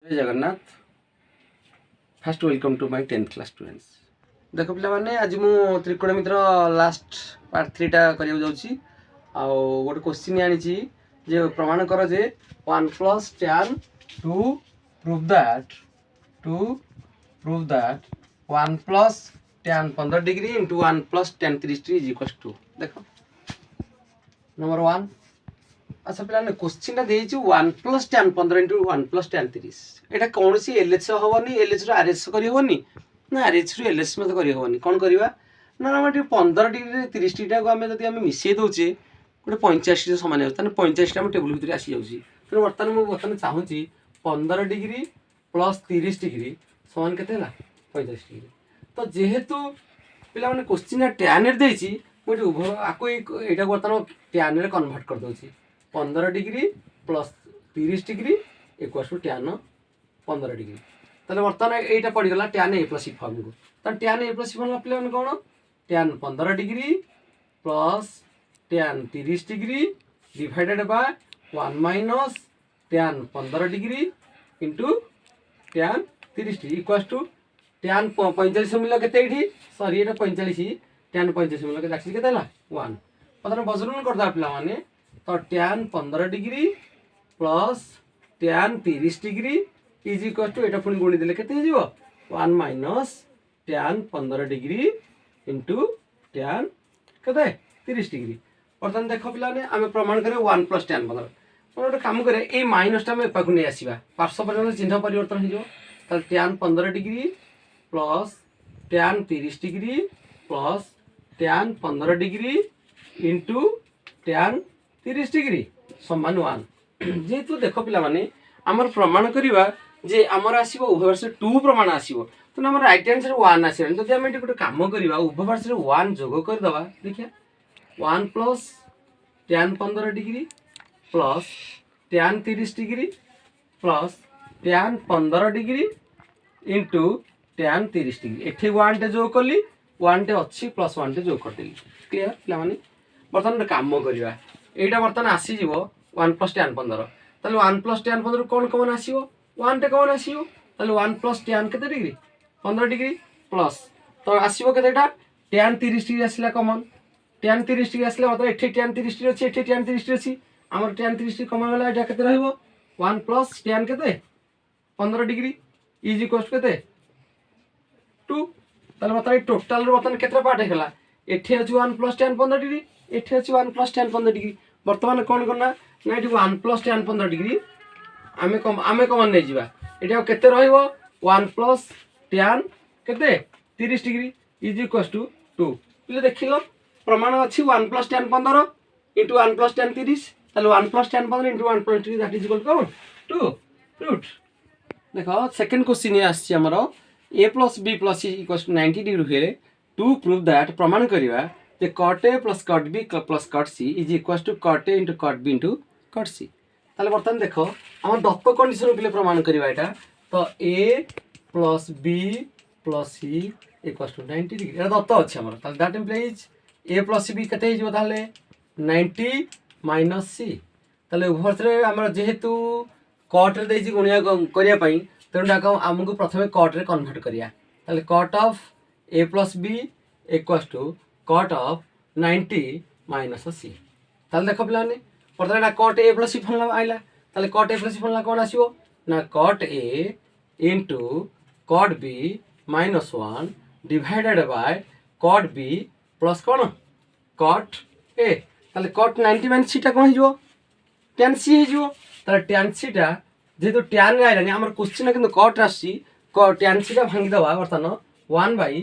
जय Jagannath. Fast welcome to my 10th class students. देख पे आज मु त्रिकोणमित्र लास्ट पार्ट 3टा करिया जाउची आ गोटे क्वेश्चन आनी जे प्रमाण कर जे 1 plus tan to prove that 1 plus tan 15 degree into 1 plus tan 30 degree is equal to देख नंबर 1। अच्छा पे क्वेश्चन देती 1 plus tan 15 into 1 plus tan 30 यहाँ कौन सी एलएच हेनी एलएच रू आरएच करनी ना आरएच रू एलएच मत करनी कौन करवा ना आम 15 डिग्री 30 डिग्री को आम जब मिसई दौचे गोटे 85 सामान हो 85 टेबुल भितर आसी जाऊँगी तेनाली बर्तमान मुझे बर्तमान चाहूँगी 15 डिग्री प्लस 30 डिग्री सामान के 45 डिग्री। तो जेहेतु पिला मैंने क्वेश्चन टैन देती मुझे उभय आपको यहाँ बर्तमान टैन कन्वर्ट कर दूसरी 15 degree plus 30 degree equal to tan 15 degree. ताले बर्तमान यहाँ पड़गला tan A plus C form को तो tan A plus C form पे कौन tan 15 degree plus tan 30 degree divided by 1 minus tan 15 degree into tan 30 degree equal to tan 45 मिल के सॉरी ये 45 टैन 45 मिल के एक्चुअली के 1 बर्तमान बजरन करदा पे तो tan 15 degree plus tan 30 degree is equal to यहाँ पुणी गुणी देले के 1 minus tan 15 degree into tan के 30 डिग्री। बर्तमान देख पे आम प्रमाण करें 1 प्लस टैन 15 गोटे कम करें ये माइनसटा आम एपाक नहीं आसवा पार्श्व परिमाण चिन्ह परिवर्तन हो tan 15 degree plus tan 30 degree plus tan 15 degree into tan 30 degree समान 1 जेहेतु देख पे आमर प्रमाण करवा जे आमर आसो उभय पार्श्व 2 प्रमाण आसो तो आम रईट हैंड साइड 1 आस जब आम गोटे कम करवा उभय पार्श्व 1 जोग करदे देखिए 1 plus tan 15 degree plus tan 30 degree plus tan 15 degree into tan 30 degree एठी 1 टे जोग कली 1 टे अच्छी प्लस 1 टे जोग करदेली क्लियर पे बर्तमान गोटे कम करवा यहाँ बर्तमान आसीज 1 प्लस टैन 15 ताले 1 प्लस टैन 15 कौन कमन आसो 1 टे कमन आसो 1 प्लस टैन के डिग्री 15 डिग्री प्लस तो आसो के टैन 30 डिग्री आसला कमन टैन 30 डिग्री आसला मतलब एठी टैन 30 डिग्री अच्छी एठी टैन 30 डिग्री अच्छी आमर टैन 30 डिग्री कम गला यहाँ के 1 प्लस टैन के 15 डिग्री इज इक्वल टू के 2 ताले मतलब टोटाल बर्तमान केते पार्ट है एठी अच्छी 1 प्लस टैन 15 डिग्री एठी अच्छी 1 प्लस टैन 15 डिग्री बर्तमान कौन करना ना ये 1 प्लस टैन 15 डिग्री आमे कमन नहीं जावा ये केते रहिबो 1 प्लस टैन केते 30 डिग्री इज इक्वल टू 2 ये देखिलो प्रमाण अच्छी 1 plus tan 15 into 1 plus tan 30 ताले 1 plus tan 15 into 1 plus 30 that is equal to 2 root देखो सेकंड क्वेश्चन ये आछि हमर a plus b plus c equal to 90 degree हुए टू प्रूव दैट प्रमाण करवा जे cot a plus cot b plus cot c is equal to cot a into cot b into cot c ताले बर्तमान देखो आम दत्त कंडीशन पे प्रमाण करवा यहाँ तो a plus b plus c equal to 90 degree ये दत्त अच्छे आम that implies a plus b के 90 माइनस c ताले उभय आम जेहेतु कट रे गुणिया करने तेणु आमको प्रथम कट रे कन्वर्ट करिया ताले cot of a plus b equal to cot of 90 minus c ताले देख पे बर्तमान cot a plus C formula आइला ताले cot a plus C formula कौन आसो ना cot a into cot b minus 1 divided by cot b plus कौन कट a ताले कट 90 माइनस सीटा कौन हो टैन सी हो टैन सीटा जेहेतु टैन आइलानी आम क्वेश्चन कितु कट आसी टैन सीटा भांगीदे बर्तमान 1 बाई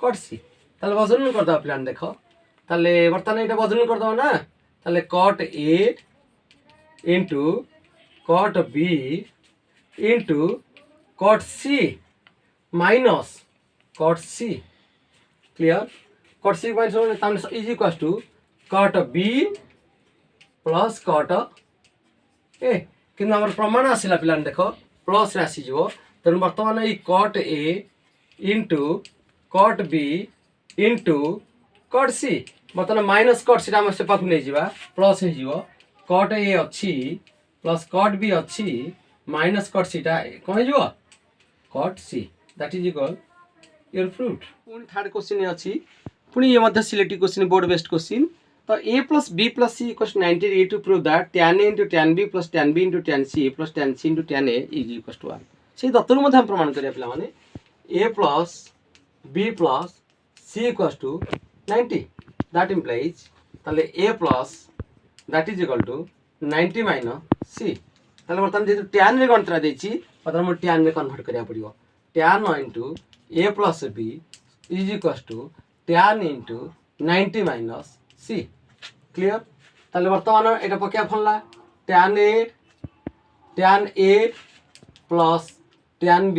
कट सी ताले वजन करदे प्लान देख ताले बर्तमान यहाँ वजन करदे ना ताले cot A into cot B into cot C minus cot C clear cot C minus is equal to cot B plus cot A कि प्रमाण आसला पे देख प्लस आसीज तेणु बर्तमान ये cot A into cot B into cot C बर्तमान minus cot सी आम से पाक नहीं जा प्लस हो कट ए अच्छी प्लस कट बी अच्छी माइनस कट सीटा कौन हो cot C that is equal your fruit पुणी थर्ड क्वेश्चन अच्छी पुणी ये मध्य selective question board based question तो A plus B plus C equals 90 degree to prove that tan a into tan b plus tan b into tan c plus tan c into tan a is equals to 1 से दत्तरु मध्य हम प्रमाण करिया पिला माने a plus b plus c equals to 90 that implies ताले a plus that is equal to 90 minus c ताले बर्तमान जेतु tan रे गणतरा देछि बर्तमान हम tan रे कन्वर्ट करिया पड़िबो tan into a plus b is equals to tan into 90 minus c clear ताले बर्तमान एटा पकिया फलला tan a plus tan b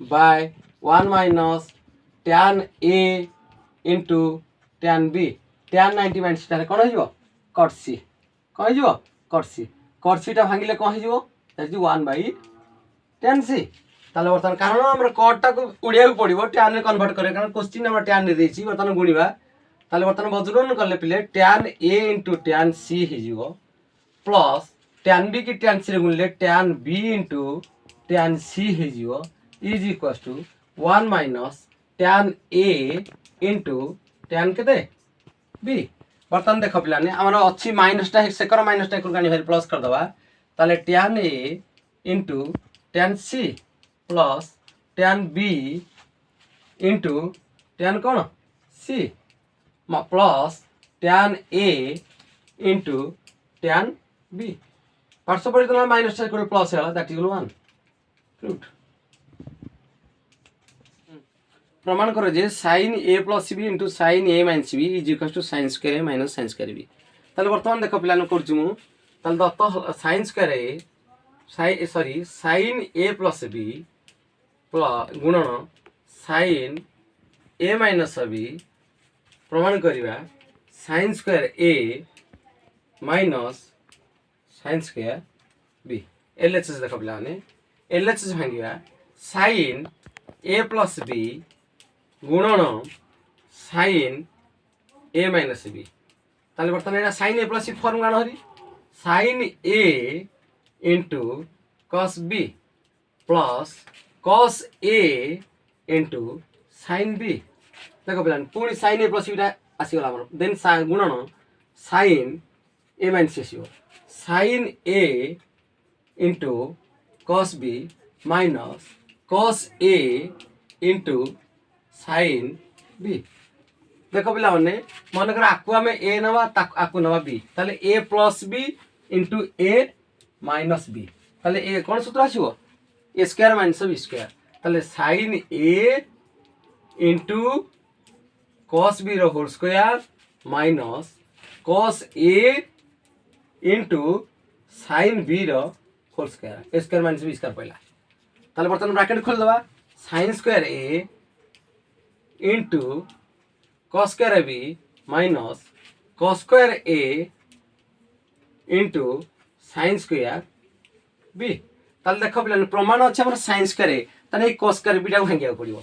by 1 minus tan a into tan b tan 90 minus ताले कोन होइबो cot c कोन होइबो cot c टा भांगिले कोन होइबो that is 1 by tan c ताले बर्तमान कारण हमरा cot टा को उड़िया को पड़िबो tan रे कन्वर्ट करे कारण क्वेश्चन हमरा tan रे देछि बर्तमान गुणीबा ताले बर्तमान बजूरन करले पिले tan a into tan c हिजिबो प्लस tan b की tan c रे गुणले tan b into tan c हिजिबो is equals to 1 minus tan a into tan केते b बर्तमान देख पिलाने हमरा अछि माइनस टा सेकर माइनस टा को गानी भाई प्लस कर दबा ताले tan a into tan c plus tan b into tan cone c plus tan a into tan b पार्श्व परितल माइनस टा को प्लस है दैट इज 1 फ्रूट प्रमाण करो जे sin a plus b into sin a minus b is equal to sin square a minus sin square b ताले वर्तमान देखो पिलान करछु मु ताले दत्त sin square a sin a plus b plus गुणन sin a minus b प्रमाण करिवा sin square a minus sin square b LHS देखो पिलाने LHS भांगिवा sin a plus b गुणन sin a minus b ताले बर्तमान एटा sin a plus b form गान हरी sin a into cos b plus cos a into sin b देखो पिलान पूरी sin a plus b टा आसी गला हमर देन गुणन sin a minus c sin a into cos b minus cos a into sin b देखो पिला माने मन कर आकु हमें a नवा आकु नवा b ताले a plus b into a minus b ताले a कोन सूत्र आसीबो a square minus b square ताले sin a into cos b रो whole square minus cos a into sin b रो whole square a square minus b square पहिला ताले बर्तमान bracket खोल दबा sin square a into cos square b minus cos square a into sin square b ताले देखो पिलान प्रमाण अछि हमर sin square a ताले cos square b टा भांगिया पड़िबो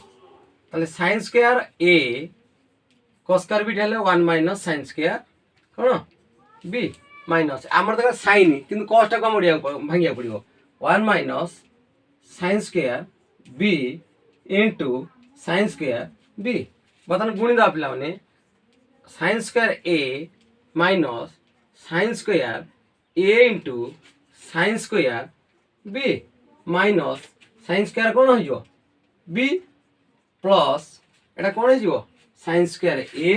ताले sin square a cos square b हेले 1 minus sin square कोन b minus हमर देखा sin किंतु cos टा को मोडिया भांगिया पड़िबो 1 minus sin square b into sin square b बतन गुणी दा पिला माने sin square a minus sin square a into sin square b minus sin square cone होइयो b plus Etah cone होइयो sin square a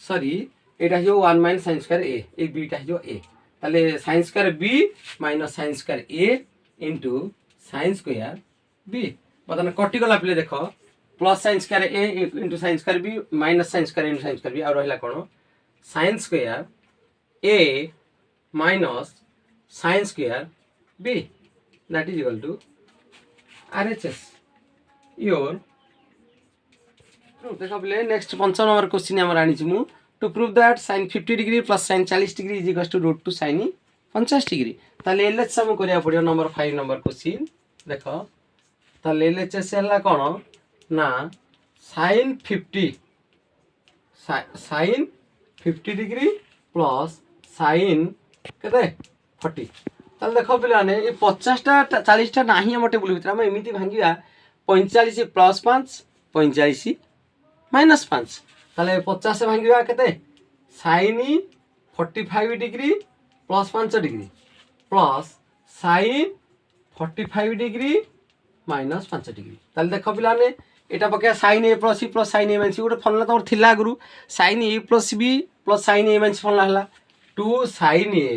sorry एटा हो 1 minus sin square a A b टा हो a ताले sin square b minus sin square a into sin square b बतन कटि गला पिले देखो plus sin square a into sin square b minus sin square into sin square b और रहला कोन sin square a minus sin square b that is equal to RHS your देखो पिले next 5 number question हमर आनी छु to prove that sin 50 डिग्री plus sin 40 degree is equal to root two sin 50 degree ताले LHS हम करिया पड़ियो नंबर 5 नंबर क्वेश्चन देखो ताले LHS हला कोन ना sin 50 डिग्री प्लस sin केते 40 ताले देखो पिलाने ये 50टा 40टा नाही हम टेबुल भितर हम एमिति भांगिया 45 प्लस 5 45 माइनस 5 ताले 50 भांगिया केते sin 45 degree plus 5 degree plus sin 45 degree minus 5 degree ताले देखो पिलाने एटा पके sin a plus c plus sin a minus गोटे फॉर्मूला तमर थिला गुरु sin a plus b plus sin a minus formula हला 2 sin a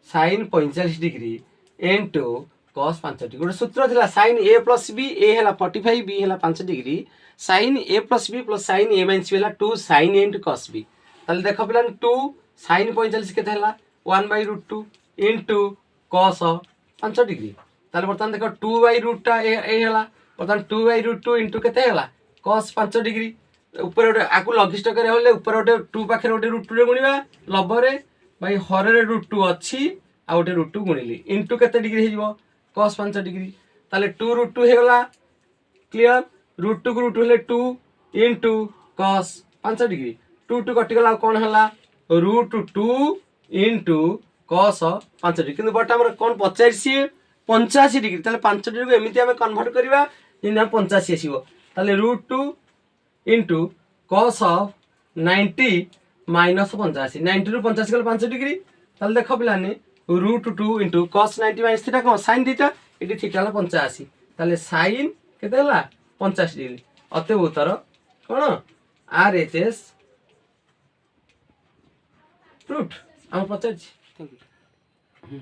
sin 45 degree into cos 5 degree गोटे सूत्र थिला sin a plus b a हला 45 b हला 5 degree sin a plus b plus sin a minus b हला 2 sin a into cos b ताले देखो पिलान 2 sin 45 केते हला 1/√2 इनटू cos 5 डिग्री ताले बर्तमान देखो 2/√टा ए हला बर्तमान 2/√2 इनटू केते हला cos 5 डिग्री ऊपर गोटे आकु लघिष्ठ करे होले ऊपर गोटे 2 पाखे गोटे √2 रे गुणिबा लबरे भाई हरे √2 अच्छी आ गोटे √2 गुणिली इनटू केते डिग्री हे जिवो cos 5 डिग्री ताले 2√2 हे गला क्लियर √2 को √2 हेले 2 इनटू cos 5 डिग्री 2 कटि गला कोन हला √2 इनटू cos 5 डिग्री किंतु बट हमर कोन 85 डिग्री ताले 5 डिग्री को एमिति हम कन्वर्ट करबा जिन 85 आसीबो ताले √2 इनटू cos 90 माइनस 85 90 रु 85 गले 5 डिग्री ताले देखो पिलाने √2 इनटू cos 90 माइनस थीटा कोन sin थीटा एटी थीटा हला 85 ताले sin केते हला 85 डिग्री अते उत्तर कोन RHS प्रूफ हम पचाच थैंक यू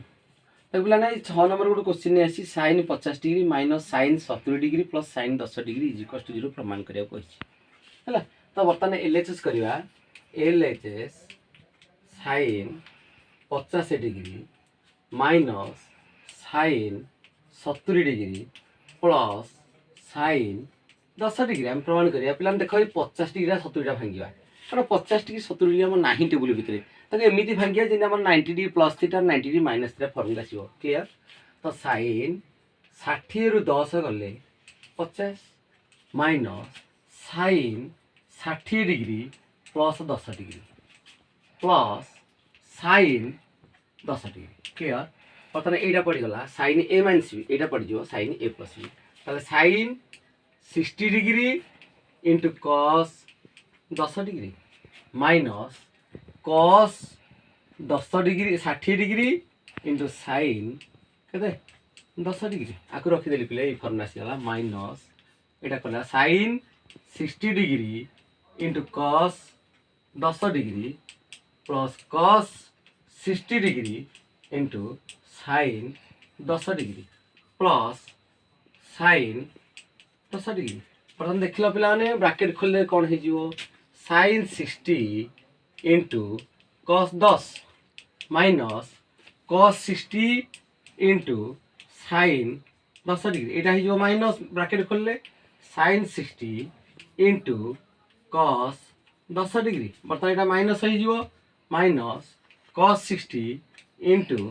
एगुला नै 6 नंबर गुड क्वेश्चन ने आसी sin 50 degree minus sin 70 degree plus sin 10 degree is equal to 0 प्रमाण करिया कहछि हला तो बर्तमान LHS करबा LHS sin 50 degree minus sin 70 degree plus sin 10 degree हम प्रमाण करिया पिलान देखो 50 डिग्री 70 भांगिबा कारण 50 डिग्री 70 डिग्री हम नाही टेबुल भितरे ताके एमिति भांगिया जे हमर 90 degree plus theta 90 degree minus theta formula आसीबो क्लियर तो sin 60 रु 10 गले 50 minus sin 60 degree plus 10 degree plus sin 10 degree clear बर्तमान एटा पड़ गला sin a माइनस b एटा पड़ जो sin a प्लस b ताले sin 60 degree into cos 10 degree minus cos 10 degree 60 degree into sin केते 10 डिग्री आकु रखि देली पिले ए फॉर्मूला आसी गला माइनस एटा कला sin 60 degree into cos 10 degree plus cos 60 degree into sin 10 degree plus sin 10 degree प्रथम देखिला पिला माने ब्रैकेट खोलले कोन हे जिवो sin 60 into cos 10 minus cos 60 into sin 10 degree एटा हे जिवो माइनस ब्रैकेट खोलले sin 60 इनटू cos 10 डिग्री बर्तमान एटा माइनस हे जिवो minus cos 60 into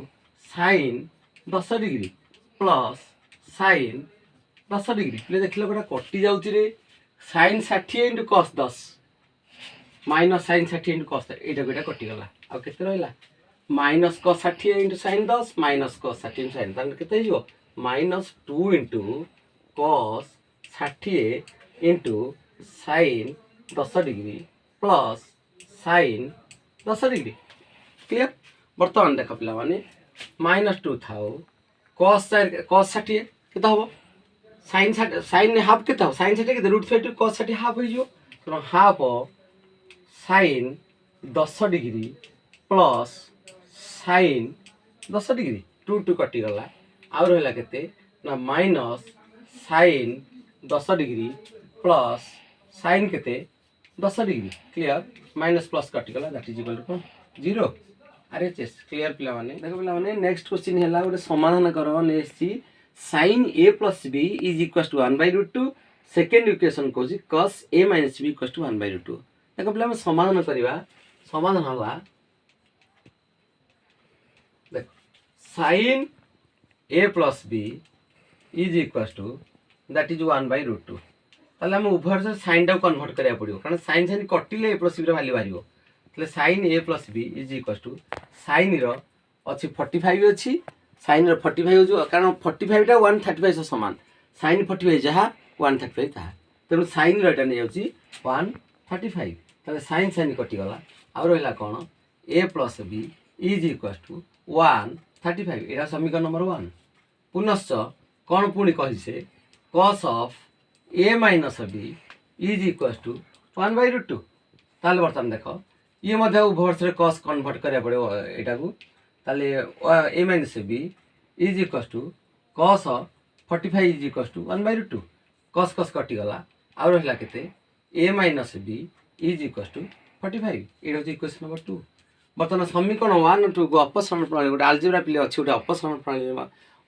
sin 10 degree plus sin 10 degree ले देखिलो गोटा कटि जाउची रे sin 60 into cos 10 minus sin 60 into cos एटा गोटा कटि गला आ केते रहला minus cos 60 into sin 10 minus cos 60 into sin तान केते हियो minus 2 into cos 60 into sin 10 degree plus sin 10 degree clear बर्तमान देख पिला माने माइनस 2 थाओ cos 60 केते हबो sin हाफ केते हो sin 60 के √5 cos 60 हाफ हो जो तो half sin 10 degree plus sin 10 degree 2 कटि गला आ रहला केते ना minus sin 10 degree plus sin केते 10 डिग्री क्लियर माइनस प्लस कटि गला that is equal to 0 RHS clear पिला माने देखो पिला माने नेक्स्ट क्वेश्चन हैला गोटे समाधान करो नेसी sin a plus b is equals to 1/√2 second equation को जी cos a minus b equals to 1/√2 देखो पिला हम समाधान करबा समाधान हला देखो sin a plus b is equals to that is 1/√2 ताले हम उभर से sin टा कन्वर्ट करिया पड़ियो कारण sin sin कटिले a plus b रो वैल्यू बारियो ताले sin a plus b is equals to sin रो अछि 45 अछि साइन 45 हो कारण 45 टा 135 समान साइन 45 जहाँ 135 था तेणु साइन रहा नहीं जाऊँगी 135 ताले साइन साइन कटिगला आउ रहा कौन A plus B is equal to 135 यहाँ समीकरण नंबर 1 पुनश्च कौन पुणी कही से cos of A minus B is equal to 1/√2 ताले बर्तमान देख ये उभवर्ष कस कन्वर्ट करा पड़ो यहाँ को ताले A minus B is equal to cos 45 is equal to 1/√2 cos cos कटिगला आउ रहा के A minus B is equal to 45 ये हूँ इक्वेशन नंबर 2 बर्तमान समीकरण 1 2 को अपसरण प्रणाली गोटे आलजेब्रा प्ले अच्छी गोटे अपसरण प्रणाली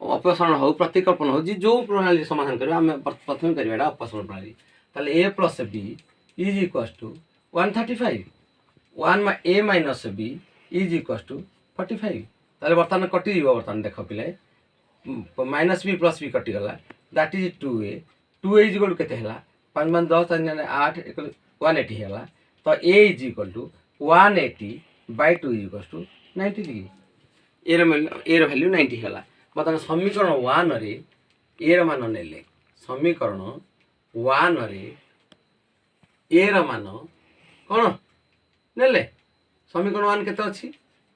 अपसरण हो प्रतिकल्पन हो जो प्रणाली समाधान करें आम प्रथम करा अपसरण प्रणाली ताले A plus B is equal to 135 1 A minus B is equal to 45 ताले बर्तमान कटि बर्तमान देख पिले माइनस बी प्लस बी कटिगला that is 2a 2a is equal to केते हला 5 5 10 3 8 180 हला तो a is equal to 180/2 is equal to 90 degree एयर वैल्यू 90 हला बर्तमान समीकरण 1 रे ए मान नेले समीकरण 1 रे ए मान कौन नेले समीकरण 1 केते अछि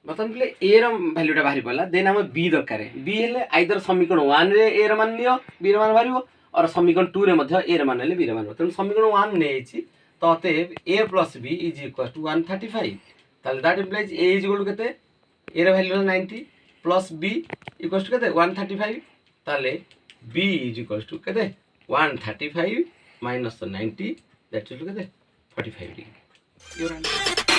बर्तमान पे ए वैल्यूटा बाहरी पड़ा देन आम बी दरकार बी हेले आइदर समीकरण 1 रे ए मान लियो बी मान बाहर और समीकरण 2 रे मध्य ए मान ले बी मान तेणु समीकरण 1 नेछि तो अतएव A plus B is equal to 135 ताले that implies A is equal to केते ए रे value 90 plus B equal to केते 135 ताले बी इज इक्वल टू केते 135 माइनस 90 दैट इज केते 45 डिग्री।